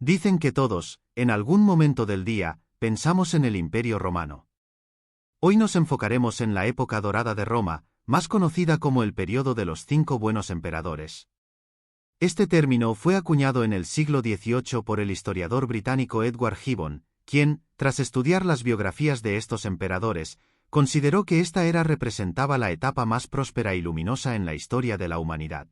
Dicen que todos, en algún momento del día, pensamos en el Imperio Romano. Hoy nos enfocaremos en la época dorada de Roma, más conocida como el período de los 5 buenos emperadores. Este término fue acuñado en el siglo XVIII por el historiador británico Edward Gibbon, quien, tras estudiar las biografías de estos emperadores, consideró que esta era representaba la etapa más próspera y luminosa en la historia de la humanidad.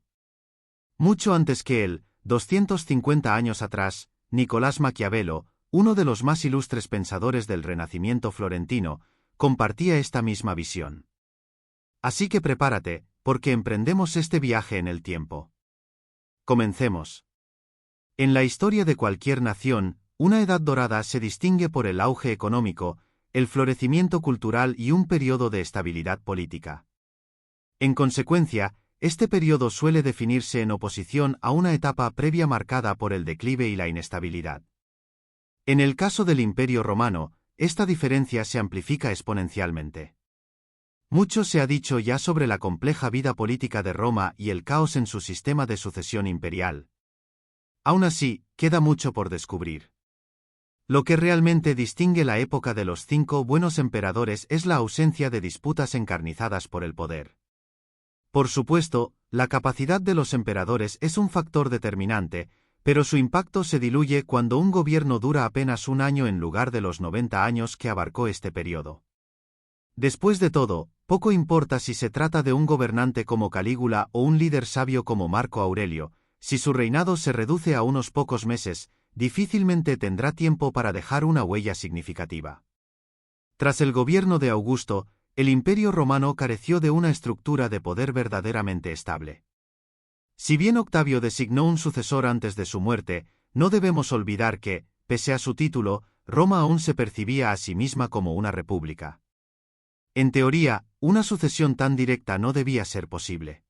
Mucho antes que él, 250 años atrás, Nicolás Maquiavelo, uno de los más ilustres pensadores del Renacimiento florentino, compartía esta misma visión. Así que prepárate, porque emprendemos este viaje en el tiempo. Comencemos. En la historia de cualquier nación, una edad dorada se distingue por el auge económico, el florecimiento cultural y un periodo de estabilidad política. En consecuencia, este periodo suele definirse en oposición a una etapa previa marcada por el declive y la inestabilidad. En el caso del Imperio Romano, esta diferencia se amplifica exponencialmente. Mucho se ha dicho ya sobre la compleja vida política de Roma y el caos en su sistema de sucesión imperial. Aún así, queda mucho por descubrir. Lo que realmente distingue la época de los 5 buenos emperadores es la ausencia de disputas encarnizadas por el poder. Por supuesto, la capacidad de los emperadores es un factor determinante, pero su impacto se diluye cuando un gobierno dura apenas un año en lugar de los 90 años que abarcó este periodo. Después de todo, poco importa si se trata de un gobernante como Calígula o un líder sabio como Marco Aurelio, si su reinado se reduce a unos pocos meses, difícilmente tendrá tiempo para dejar una huella significativa. Tras el gobierno de Augusto, el Imperio Romano careció de una estructura de poder verdaderamente estable. Si bien Octavio designó un sucesor antes de su muerte, no debemos olvidar que, pese a su título, Roma aún se percibía a sí misma como una república. En teoría, una sucesión tan directa no debía ser posible.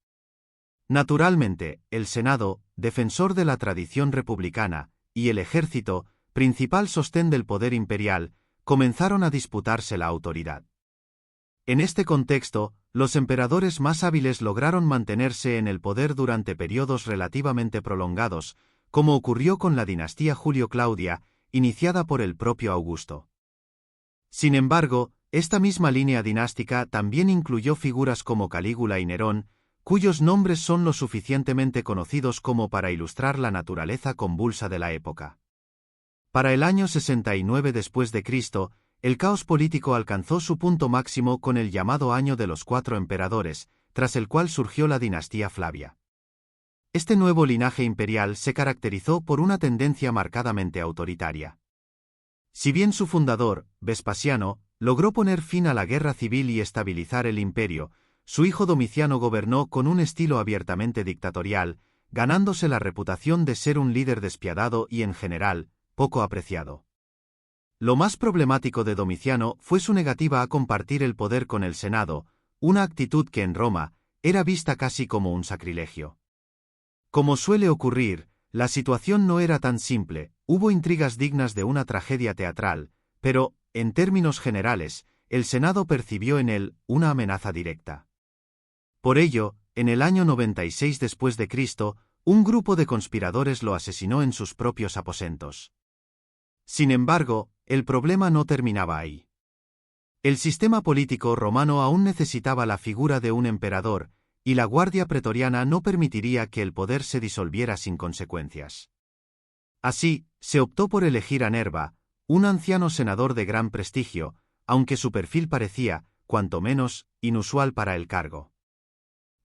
Naturalmente, el Senado, defensor de la tradición republicana, y el ejército, principal sostén del poder imperial, comenzaron a disputarse la autoridad. En este contexto, los emperadores más hábiles lograron mantenerse en el poder durante periodos relativamente prolongados, como ocurrió con la dinastía Julio-Claudia, iniciada por el propio Augusto. Sin embargo, esta misma línea dinástica también incluyó figuras como Calígula y Nerón, cuyos nombres son lo suficientemente conocidos como para ilustrar la naturaleza convulsa de la época. Para el año 69 después de Cristo, el caos político alcanzó su punto máximo con el llamado Año de los 4 Emperadores, tras el cual surgió la dinastía Flavia. Este nuevo linaje imperial se caracterizó por una tendencia marcadamente autoritaria. Si bien su fundador, Vespasiano, logró poner fin a la guerra civil y estabilizar el imperio, su hijo Domiciano gobernó con un estilo abiertamente dictatorial, ganándose la reputación de ser un líder despiadado y, en general, poco apreciado. Lo más problemático de Domiciano fue su negativa a compartir el poder con el Senado, una actitud que en Roma era vista casi como un sacrilegio. Como suele ocurrir, la situación no era tan simple, hubo intrigas dignas de una tragedia teatral, pero, en términos generales, el Senado percibió en él una amenaza directa. Por ello, en el año 96 después de Cristo, un grupo de conspiradores lo asesinó en sus propios aposentos. Sin embargo, el problema no terminaba ahí. El sistema político romano aún necesitaba la figura de un emperador, y la Guardia Pretoriana no permitiría que el poder se disolviera sin consecuencias. Así, se optó por elegir a Nerva, un anciano senador de gran prestigio, aunque su perfil parecía, cuanto menos, inusual para el cargo.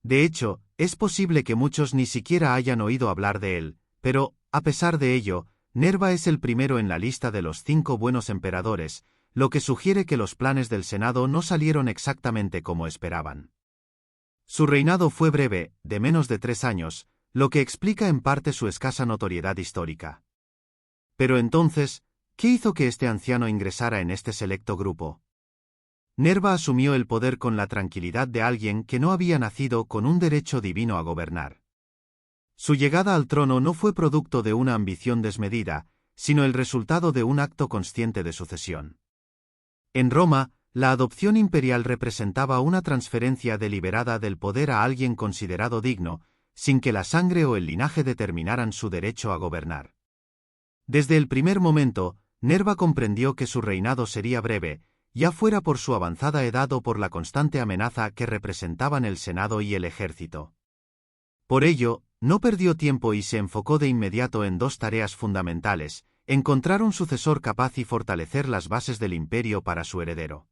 De hecho, es posible que muchos ni siquiera hayan oído hablar de él, pero, a pesar de ello, Nerva es el primero en la lista de los 5 buenos emperadores, lo que sugiere que los planes del Senado no salieron exactamente como esperaban. Su reinado fue breve, de menos de 3 años, lo que explica en parte su escasa notoriedad histórica. Pero entonces, ¿qué hizo que este anciano ingresara en este selecto grupo? Nerva asumió el poder con la tranquilidad de alguien que no había nacido con un derecho divino a gobernar. Su llegada al trono no fue producto de una ambición desmedida, sino el resultado de un acto consciente de sucesión. En Roma, la adopción imperial representaba una transferencia deliberada del poder a alguien considerado digno, sin que la sangre o el linaje determinaran su derecho a gobernar. Desde el primer momento, Nerva comprendió que su reinado sería breve, ya fuera por su avanzada edad o por la constante amenaza que representaban el Senado y el ejército. Por ello, no perdió tiempo y se enfocó de inmediato en dos tareas fundamentales: encontrar un sucesor capaz y fortalecer las bases del imperio para su heredero.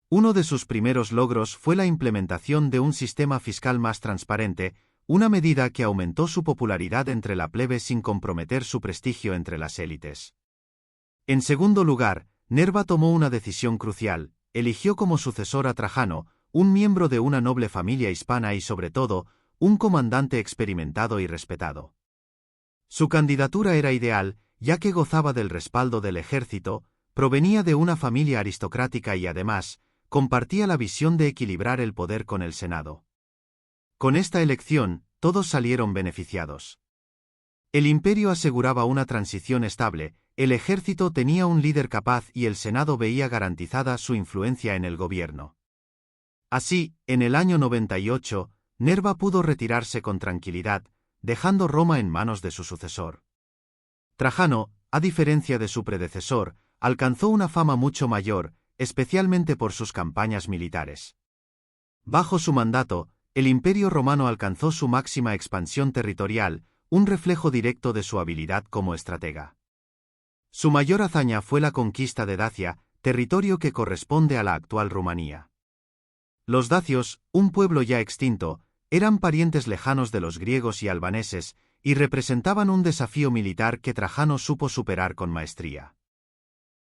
Uno de sus primeros logros fue la implementación de un sistema fiscal más transparente, una medida que aumentó su popularidad entre la plebe sin comprometer su prestigio entre las élites. En segundo lugar, Nerva tomó una decisión crucial: eligió como sucesor a Trajano, un miembro de una noble familia hispana y sobre todo, un comandante experimentado y respetado. Su candidatura era ideal, ya que gozaba del respaldo del ejército, provenía de una familia aristocrática y además, compartía la visión de equilibrar el poder con el Senado. Con esta elección, todos salieron beneficiados. El imperio aseguraba una transición estable, el ejército tenía un líder capaz y el Senado veía garantizada su influencia en el gobierno. Así, en el año 98, Nerva pudo retirarse con tranquilidad, dejando Roma en manos de su sucesor. Trajano, a diferencia de su predecesor, alcanzó una fama mucho mayor, especialmente por sus campañas militares. Bajo su mandato, el Imperio Romano alcanzó su máxima expansión territorial, un reflejo directo de su habilidad como estratega. Su mayor hazaña fue la conquista de Dacia, territorio que corresponde a la actual Rumanía. Los dacios, un pueblo ya extinto, eran parientes lejanos de los griegos y albaneses, y representaban un desafío militar que Trajano supo superar con maestría.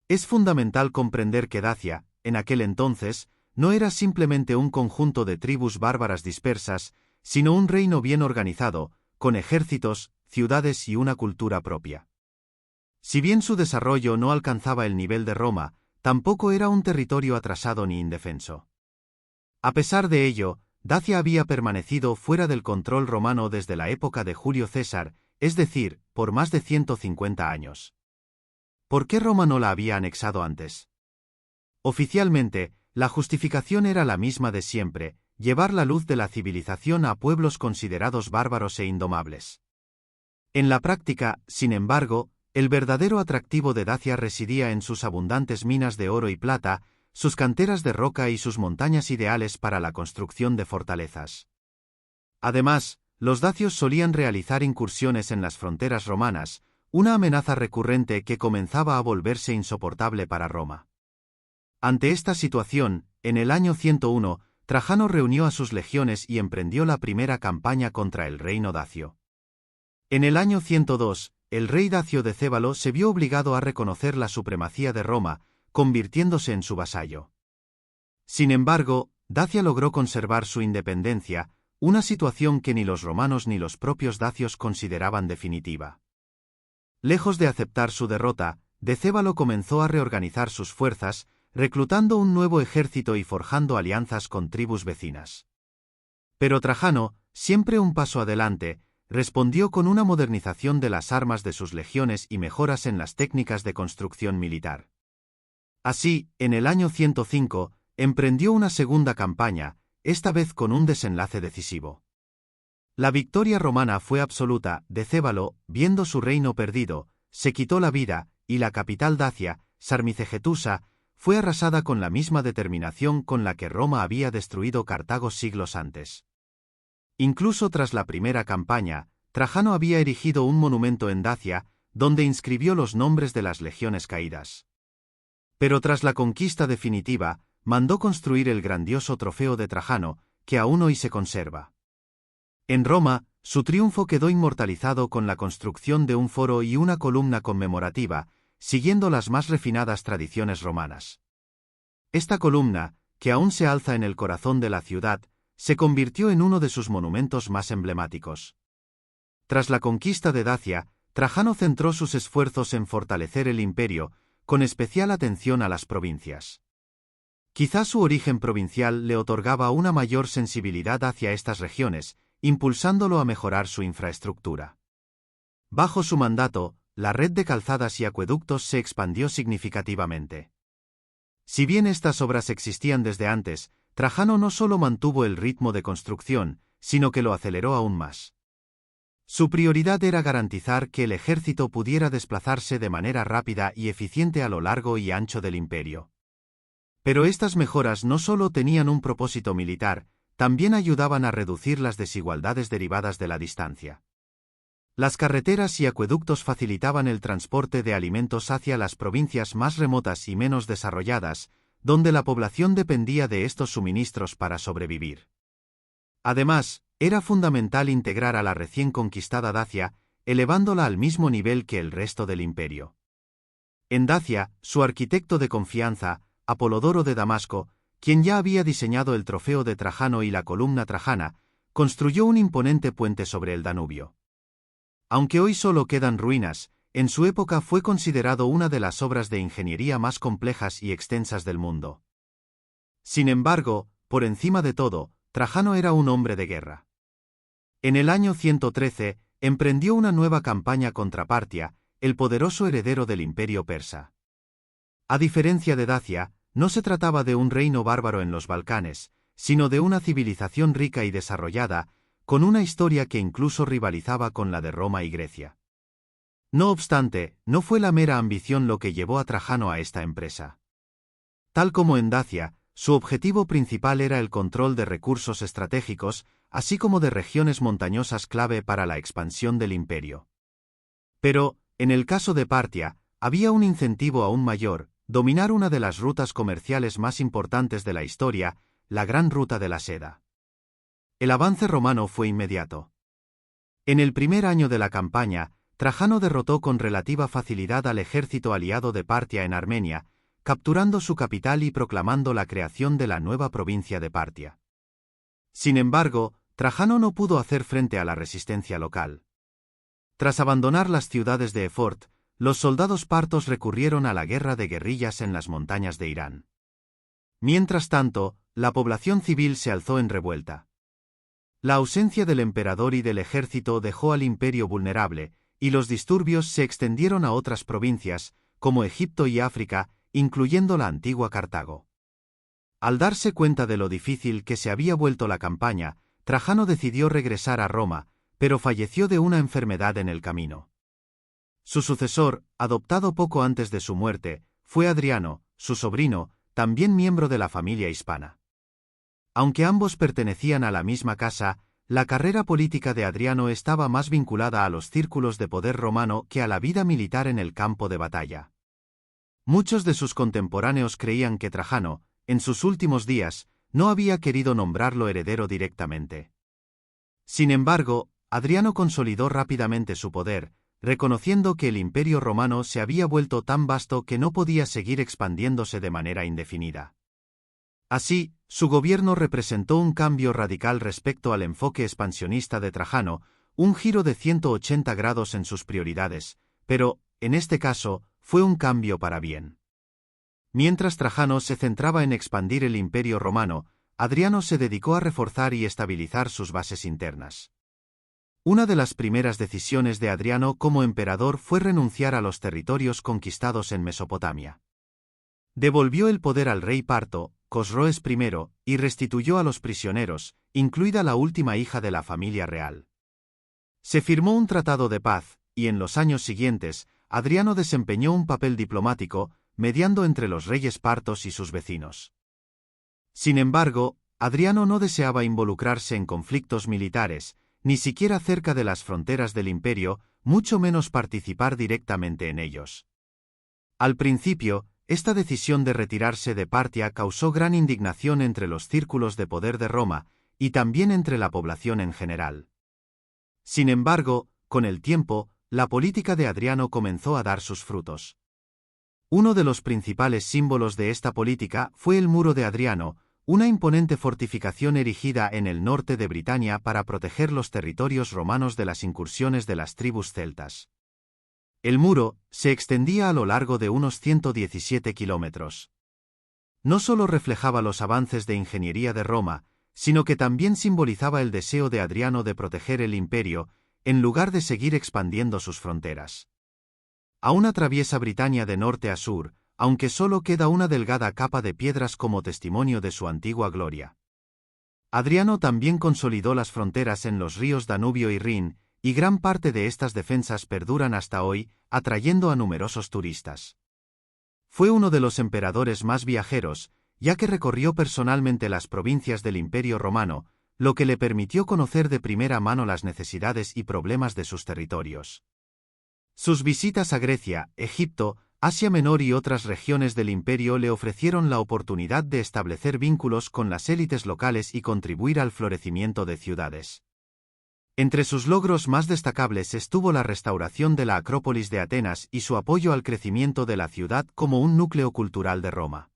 Es fundamental comprender que Dacia, en aquel entonces, no era simplemente un conjunto de tribus bárbaras dispersas, sino un reino bien organizado, con ejércitos, ciudades y una cultura propia. Si bien su desarrollo no alcanzaba el nivel de Roma, tampoco era un territorio atrasado ni indefenso. A pesar de ello, Dacia había permanecido fuera del control romano desde la época de Julio César, es decir, por más de 150 años. ¿Por qué Roma no la había anexado antes? Oficialmente, la justificación era la misma de siempre: llevar la luz de la civilización a pueblos considerados bárbaros e indomables. En la práctica, sin embargo, el verdadero atractivo de Dacia residía en sus abundantes minas de oro y plata, sus canteras de roca y sus montañas ideales para la construcción de fortalezas. Además, los dacios solían realizar incursiones en las fronteras romanas, una amenaza recurrente que comenzaba a volverse insoportable para Roma. Ante esta situación, en el año 101, Trajano reunió a sus legiones y emprendió la primera campaña contra el reino dacio. En el año 102, el rey dacio Decébalo se vio obligado a reconocer la supremacía de Roma, convirtiéndose en su vasallo. Sin embargo, Dacia logró conservar su independencia, una situación que ni los romanos ni los propios dacios consideraban definitiva. Lejos de aceptar su derrota, Decébalo comenzó a reorganizar sus fuerzas, reclutando un nuevo ejército y forjando alianzas con tribus vecinas. Pero Trajano, siempre un paso adelante, respondió con una modernización de las armas de sus legiones y mejoras en las técnicas de construcción militar. Así, en el año 105, emprendió una segunda campaña, esta vez con un desenlace decisivo. La victoria romana fue absoluta. Decébalo, viendo su reino perdido, se quitó la vida, y la capital dacia, Sarmicegetusa, fue arrasada con la misma determinación con la que Roma había destruido Cartago siglos antes. Incluso tras la primera campaña, Trajano había erigido un monumento en Dacia, donde inscribió los nombres de las legiones caídas. Pero tras la conquista definitiva, mandó construir el grandioso trofeo de Trajano, que aún hoy se conserva. En Roma, su triunfo quedó inmortalizado con la construcción de un foro y una columna conmemorativa, siguiendo las más refinadas tradiciones romanas. Esta columna, que aún se alza en el corazón de la ciudad, se convirtió en uno de sus monumentos más emblemáticos. Tras la conquista de Dacia, Trajano centró sus esfuerzos en fortalecer el imperio, con especial atención a las provincias. Quizá su origen provincial le otorgaba una mayor sensibilidad hacia estas regiones, impulsándolo a mejorar su infraestructura. Bajo su mandato, la red de calzadas y acueductos se expandió significativamente. Si bien estas obras existían desde antes, Trajano no solo mantuvo el ritmo de construcción, sino que lo aceleró aún más. Su prioridad era garantizar que el ejército pudiera desplazarse de manera rápida y eficiente a lo largo y ancho del imperio. Pero estas mejoras no solo tenían un propósito militar, también ayudaban a reducir las desigualdades derivadas de la distancia. Las carreteras y acueductos facilitaban el transporte de alimentos hacia las provincias más remotas y menos desarrolladas, donde la población dependía de estos suministros para sobrevivir. Además, era fundamental integrar a la recién conquistada Dacia, elevándola al mismo nivel que el resto del imperio. En Dacia, su arquitecto de confianza, Apolodoro de Damasco, quien ya había diseñado el trofeo de Trajano y la columna trajana, construyó un imponente puente sobre el Danubio. Aunque hoy solo quedan ruinas, en su época fue considerado una de las obras de ingeniería más complejas y extensas del mundo. Sin embargo, por encima de todo, Trajano era un hombre de guerra. En el año 113, emprendió una nueva campaña contra Partia, el poderoso heredero del imperio persa. A diferencia de Dacia, no se trataba de un reino bárbaro en los Balcanes, sino de una civilización rica y desarrollada, con una historia que incluso rivalizaba con la de Roma y Grecia. No obstante, no fue la mera ambición lo que llevó a Trajano a esta empresa. Tal como en Dacia, su objetivo principal era el control de recursos estratégicos, así como de regiones montañosas clave para la expansión del imperio. Pero, en el caso de Partia, había un incentivo aún mayor: dominar una de las rutas comerciales más importantes de la historia, la Gran Ruta de la Seda. El avance romano fue inmediato. En el primer año de la campaña, Trajano derrotó con relativa facilidad al ejército aliado de Partia en Armenia, capturando su capital y proclamando la creación de la nueva provincia de Partia. Sin embargo, Trajano no pudo hacer frente a la resistencia local. Tras abandonar las ciudades de Efort, los soldados partos recurrieron a la guerra de guerrillas en las montañas de Irán. Mientras tanto, la población civil se alzó en revuelta. La ausencia del emperador y del ejército dejó al imperio vulnerable, y los disturbios se extendieron a otras provincias, como Egipto y África, incluyendo la antigua Cartago. Al darse cuenta de lo difícil que se había vuelto la campaña, Trajano decidió regresar a Roma, pero falleció de una enfermedad en el camino. Su sucesor, adoptado poco antes de su muerte, fue Adriano, su sobrino, también miembro de la familia hispana. Aunque ambos pertenecían a la misma casa, la carrera política de Adriano estaba más vinculada a los círculos de poder romano que a la vida militar en el campo de batalla. Muchos de sus contemporáneos creían que Trajano, en sus últimos días, no había querido nombrarlo heredero directamente. Sin embargo, Adriano consolidó rápidamente su poder, reconociendo que el imperio romano se había vuelto tan vasto que no podía seguir expandiéndose de manera indefinida. Así, su gobierno representó un cambio radical respecto al enfoque expansionista de Trajano, un giro de 180 grados en sus prioridades, pero, en este caso, fue un cambio para bien. Mientras Trajano se centraba en expandir el imperio romano, Adriano se dedicó a reforzar y estabilizar sus bases internas. Una de las primeras decisiones de Adriano como emperador fue renunciar a los territorios conquistados en Mesopotamia. Devolvió el poder al rey parto, Cosroes I, y restituyó a los prisioneros, incluida la última hija de la familia real. Se firmó un tratado de paz, y en los años siguientes, Adriano desempeñó un papel diplomático, mediando entre los reyes partos y sus vecinos. Sin embargo, Adriano no deseaba involucrarse en conflictos militares, ni siquiera cerca de las fronteras del imperio, mucho menos participar directamente en ellos. Al principio, esta decisión de retirarse de Partia causó gran indignación entre los círculos de poder de Roma, y también entre la población en general. Sin embargo, con el tiempo, la política de Adriano comenzó a dar sus frutos. Uno de los principales símbolos de esta política fue el Muro de Adriano, una imponente fortificación erigida en el norte de Britania para proteger los territorios romanos de las incursiones de las tribus celtas. El muro se extendía a lo largo de unos 117 kilómetros. No solo reflejaba los avances de ingeniería de Roma, sino que también simbolizaba el deseo de Adriano de proteger el imperio, en lugar de seguir expandiendo sus fronteras. Aún atraviesa Britania de norte a sur, aunque solo queda una delgada capa de piedras como testimonio de su antigua gloria. Adriano también consolidó las fronteras en los ríos Danubio y Rin, y gran parte de estas defensas perduran hasta hoy, atrayendo a numerosos turistas. Fue uno de los emperadores más viajeros, ya que recorrió personalmente las provincias del Imperio Romano, lo que le permitió conocer de primera mano las necesidades y problemas de sus territorios. Sus visitas a Grecia, Egipto, Asia Menor y otras regiones del imperio le ofrecieron la oportunidad de establecer vínculos con las élites locales y contribuir al florecimiento de ciudades. Entre sus logros más destacables estuvo la restauración de la Acrópolis de Atenas y su apoyo al crecimiento de la ciudad como un núcleo cultural de Roma.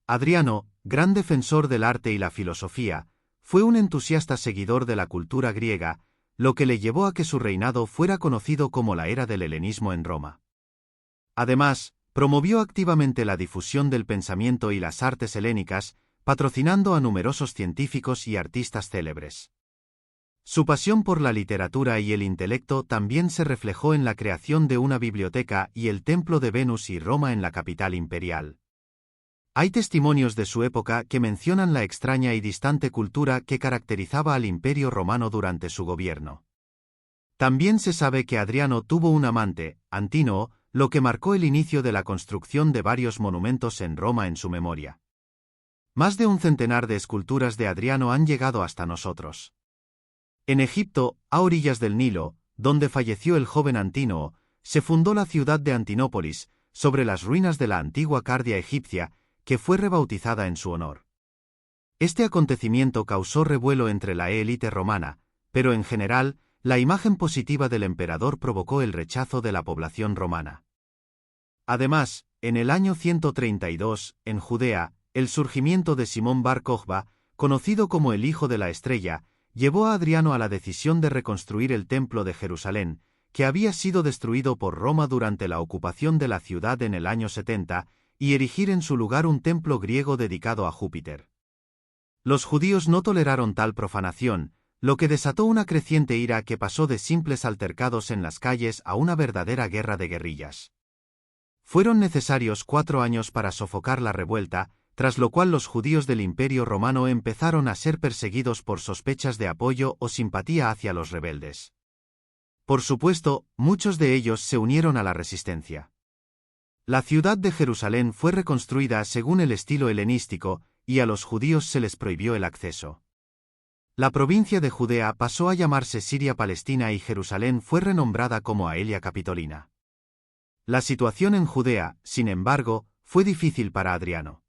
Adriano, gran defensor del arte y la filosofía, fue un entusiasta seguidor de la cultura griega, lo que le llevó a que su reinado fuera conocido como la era del helenismo en Roma. Además, promovió activamente la difusión del pensamiento y las artes helénicas, patrocinando a numerosos científicos y artistas célebres. Su pasión por la literatura y el intelecto también se reflejó en la creación de una biblioteca y el Templo de Venus y Roma en la capital imperial. Hay testimonios de su época que mencionan la extraña y distante cultura que caracterizaba al Imperio Romano durante su gobierno. También se sabe que Adriano tuvo un amante, Antínoe, lo que marcó el inicio de la construcción de varios monumentos en Roma en su memoria. Más de un centenar de esculturas de Adriano han llegado hasta nosotros. En Egipto, a orillas del Nilo, donde falleció el joven Antínoe, se fundó la ciudad de Antinópolis, sobre las ruinas de la antigua Cardia egipcia, que fue rebautizada en su honor. Este acontecimiento causó revuelo entre la élite romana, pero en general, la imagen positiva del emperador provocó el rechazo de la población romana. Además, en el año 132, en Judea, el surgimiento de Simón Bar Kokhba, conocido como el Hijo de la Estrella, llevó a Adriano a la decisión de reconstruir el Templo de Jerusalén, que había sido destruido por Roma durante la ocupación de la ciudad en el año 70, y erigir en su lugar un templo griego dedicado a Júpiter. Los judíos no toleraron tal profanación, lo que desató una creciente ira que pasó de simples altercados en las calles a una verdadera guerra de guerrillas. Fueron necesarios 4 años para sofocar la revuelta, tras lo cual los judíos del Imperio Romano empezaron a ser perseguidos por sospechas de apoyo o simpatía hacia los rebeldes. Por supuesto, muchos de ellos se unieron a la resistencia. La ciudad de Jerusalén fue reconstruida según el estilo helenístico, y a los judíos se les prohibió el acceso. La provincia de Judea pasó a llamarse Siria-Palestina y Jerusalén fue renombrada como Aelia Capitolina. La situación en Judea, sin embargo, fue difícil para Adriano.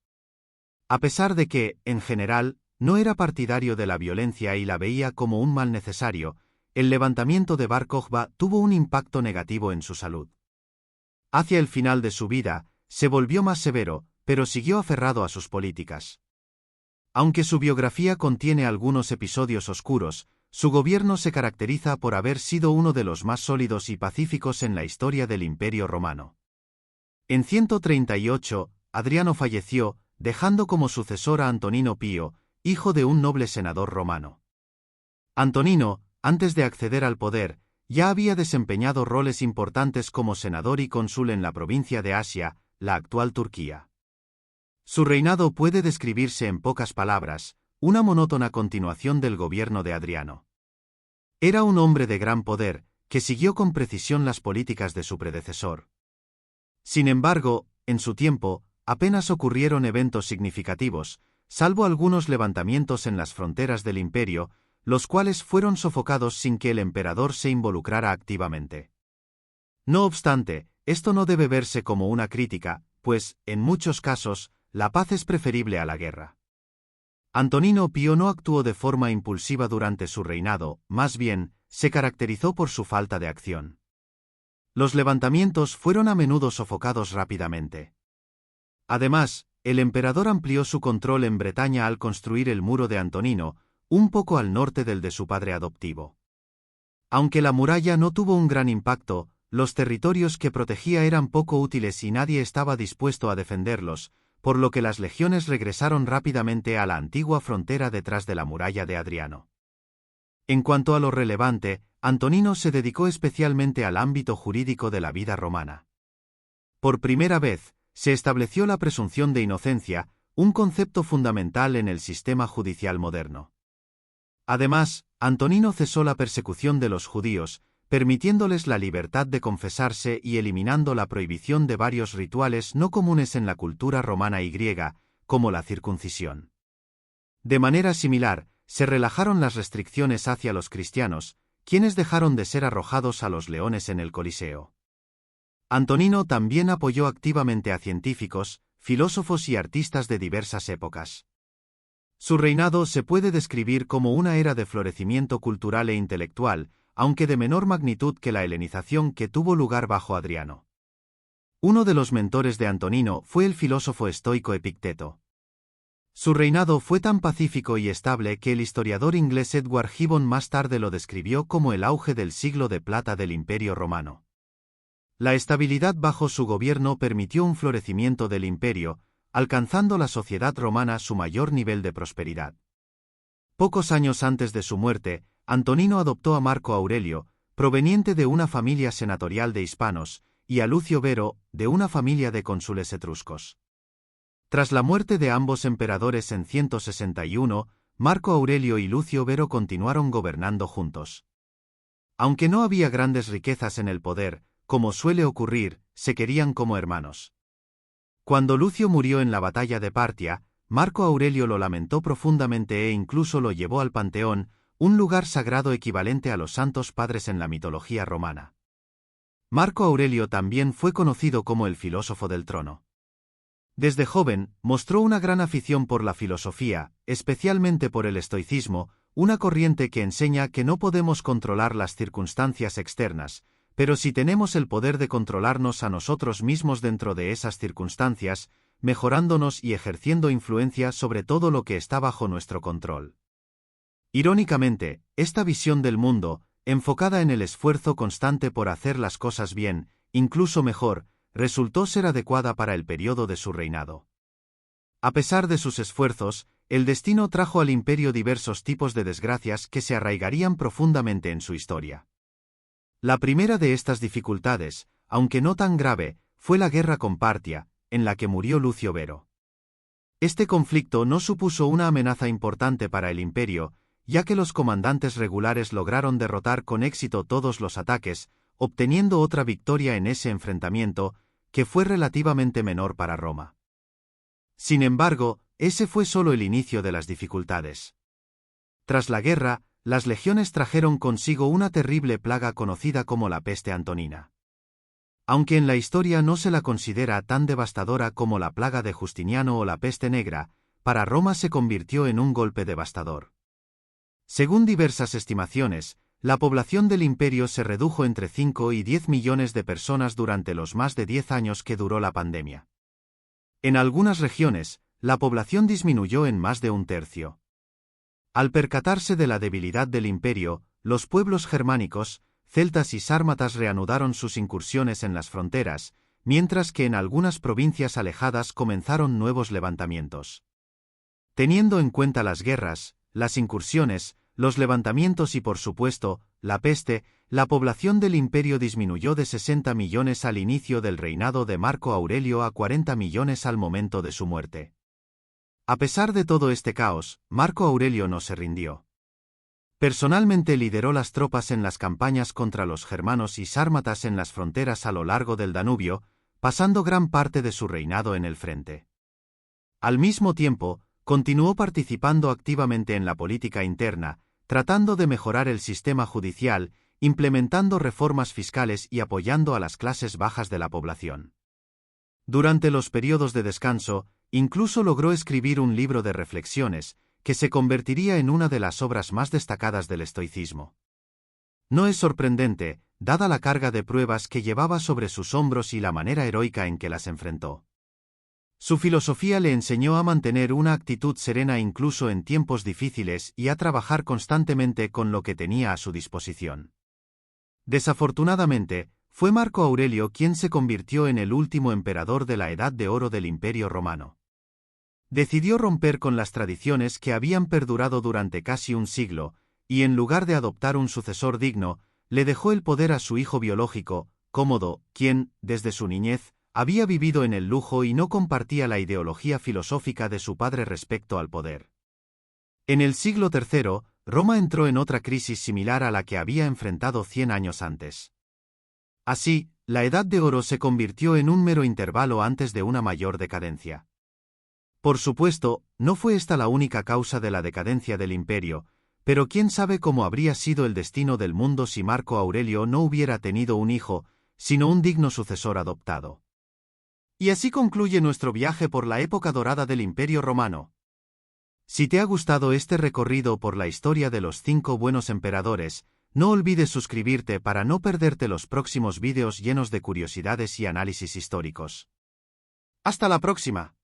A pesar de que, en general, no era partidario de la violencia y la veía como un mal necesario, el levantamiento de Bar Kokhba tuvo un impacto negativo en su salud. Hacia el final de su vida, se volvió más severo, pero siguió aferrado a sus políticas. Aunque su biografía contiene algunos episodios oscuros, su gobierno se caracteriza por haber sido uno de los más sólidos y pacíficos en la historia del Imperio Romano. En 138, Adriano falleció, dejando como sucesor a Antonino Pío, hijo de un noble senador romano. Antonino, antes de acceder al poder, ya había desempeñado roles importantes como senador y cónsul en la provincia de Asia, la actual Turquía. Su reinado puede describirse en pocas palabras, una monótona continuación del gobierno de Adriano. Era un hombre de gran poder, que siguió con precisión las políticas de su predecesor. Sin embargo, en su tiempo, apenas ocurrieron eventos significativos, salvo algunos levantamientos en las fronteras del imperio, los cuales fueron sofocados sin que el emperador se involucrara activamente. No obstante, esto no debe verse como una crítica, pues, en muchos casos, la paz es preferible a la guerra. Antonino Pío no actuó de forma impulsiva durante su reinado, más bien, se caracterizó por su falta de acción. Los levantamientos fueron a menudo sofocados rápidamente. Además, el emperador amplió su control en Bretaña al construir el muro de Antonino, un poco al norte del de su padre adoptivo. Aunque la muralla no tuvo un gran impacto, los territorios que protegía eran poco útiles y nadie estaba dispuesto a defenderlos, por lo que las legiones regresaron rápidamente a la antigua frontera detrás de la muralla de Adriano. En cuanto a lo relevante, Antonino se dedicó especialmente al ámbito jurídico de la vida romana. Por primera vez, se estableció la presunción de inocencia, un concepto fundamental en el sistema judicial moderno. Además, Antonino cesó la persecución de los judíos, permitiéndoles la libertad de confesarse y eliminando la prohibición de varios rituales no comunes en la cultura romana y griega, como la circuncisión. De manera similar, se relajaron las restricciones hacia los cristianos, quienes dejaron de ser arrojados a los leones en el Coliseo. Antonino también apoyó activamente a científicos, filósofos y artistas de diversas épocas. Su reinado se puede describir como una era de florecimiento cultural e intelectual, aunque de menor magnitud que la helenización que tuvo lugar bajo Adriano. Uno de los mentores de Antonino fue el filósofo estoico Epicteto. Su reinado fue tan pacífico y estable que el historiador inglés Edward Gibbon más tarde lo describió como el auge del siglo de plata del Imperio Romano. La estabilidad bajo su gobierno permitió un florecimiento del imperio, alcanzando la sociedad romana su mayor nivel de prosperidad. Pocos años antes de su muerte, Antonino adoptó a Marco Aurelio, proveniente de una familia senatorial de hispanos, y a Lucio Vero, de una familia de cónsules etruscos. Tras la muerte de ambos emperadores en 161, Marco Aurelio y Lucio Vero continuaron gobernando juntos. Aunque no había grandes riquezas en el poder, como suele ocurrir, se querían como hermanos. Cuando Lucio murió en la batalla de Partia, Marco Aurelio lo lamentó profundamente e incluso lo llevó al Panteón, un lugar sagrado equivalente a los santos padres en la mitología romana. Marco Aurelio también fue conocido como el filósofo del trono. Desde joven, mostró una gran afición por la filosofía, especialmente por el estoicismo, una corriente que enseña que no podemos controlar las circunstancias externas, pero sí tenemos el poder de controlarnos a nosotros mismos dentro de esas circunstancias, mejorándonos y ejerciendo influencia sobre todo lo que está bajo nuestro control. Irónicamente, esta visión del mundo, enfocada en el esfuerzo constante por hacer las cosas bien, incluso mejor, resultó ser adecuada para el periodo de su reinado. A pesar de sus esfuerzos, el destino trajo al imperio diversos tipos de desgracias que se arraigarían profundamente en su historia. La primera de estas dificultades, aunque no tan grave, fue la guerra con Partia, en la que murió Lucio Vero. Este conflicto no supuso una amenaza importante para el imperio, ya que los comandantes regulares lograron derrotar con éxito todos los ataques, obteniendo otra victoria en ese enfrentamiento, que fue relativamente menor para Roma. Sin embargo, ese fue solo el inicio de las dificultades. Tras la guerra, las legiones trajeron consigo una terrible plaga conocida como la peste antonina. Aunque en la historia no se la considera tan devastadora como la plaga de Justiniano o la peste negra, para Roma se convirtió en un golpe devastador. Según diversas estimaciones, la población del imperio se redujo entre 5 y 10 millones de personas durante los más de 10 años que duró la pandemia. En algunas regiones, la población disminuyó en más de un tercio. Al percatarse de la debilidad del imperio, los pueblos germánicos, celtas y sármatas reanudaron sus incursiones en las fronteras, mientras que en algunas provincias alejadas comenzaron nuevos levantamientos. Teniendo en cuenta las guerras, las incursiones, los levantamientos y por supuesto, la peste, la población del imperio disminuyó de 60 millones al inicio del reinado de Marco Aurelio a 40 millones al momento de su muerte. A pesar de todo este caos, Marco Aurelio no se rindió. Personalmente lideró las tropas en las campañas contra los germanos y sármatas en las fronteras a lo largo del Danubio, pasando gran parte de su reinado en el frente. Al mismo tiempo, continuó participando activamente en la política interna, tratando de mejorar el sistema judicial, implementando reformas fiscales y apoyando a las clases bajas de la población. Durante los periodos de descanso, incluso logró escribir un libro de reflexiones, que se convertiría en una de las obras más destacadas del estoicismo. No es sorprendente, dada la carga de pruebas que llevaba sobre sus hombros y la manera heroica en que las enfrentó. Su filosofía le enseñó a mantener una actitud serena incluso en tiempos difíciles y a trabajar constantemente con lo que tenía a su disposición. Desafortunadamente, fue Marco Aurelio quien se convirtió en el último emperador de la Edad de Oro del Imperio Romano. Decidió romper con las tradiciones que habían perdurado durante casi un siglo, y en lugar de adoptar un sucesor digno, le dejó el poder a su hijo biológico, Cómodo, quien, desde su niñez, había vivido en el lujo y no compartía la ideología filosófica de su padre respecto al poder. En el siglo III, Roma entró en otra crisis similar a la que había enfrentado 100 años antes. Así, la Edad de Oro se convirtió en un mero intervalo antes de una mayor decadencia. Por supuesto, no fue esta la única causa de la decadencia del imperio, pero quién sabe cómo habría sido el destino del mundo si Marco Aurelio no hubiera tenido un hijo, sino un digno sucesor adoptado. Y así concluye nuestro viaje por la época dorada del Imperio Romano. Si te ha gustado este recorrido por la historia de los 5 buenos emperadores, no olvides suscribirte para no perderte los próximos vídeos llenos de curiosidades y análisis históricos. ¡Hasta la próxima!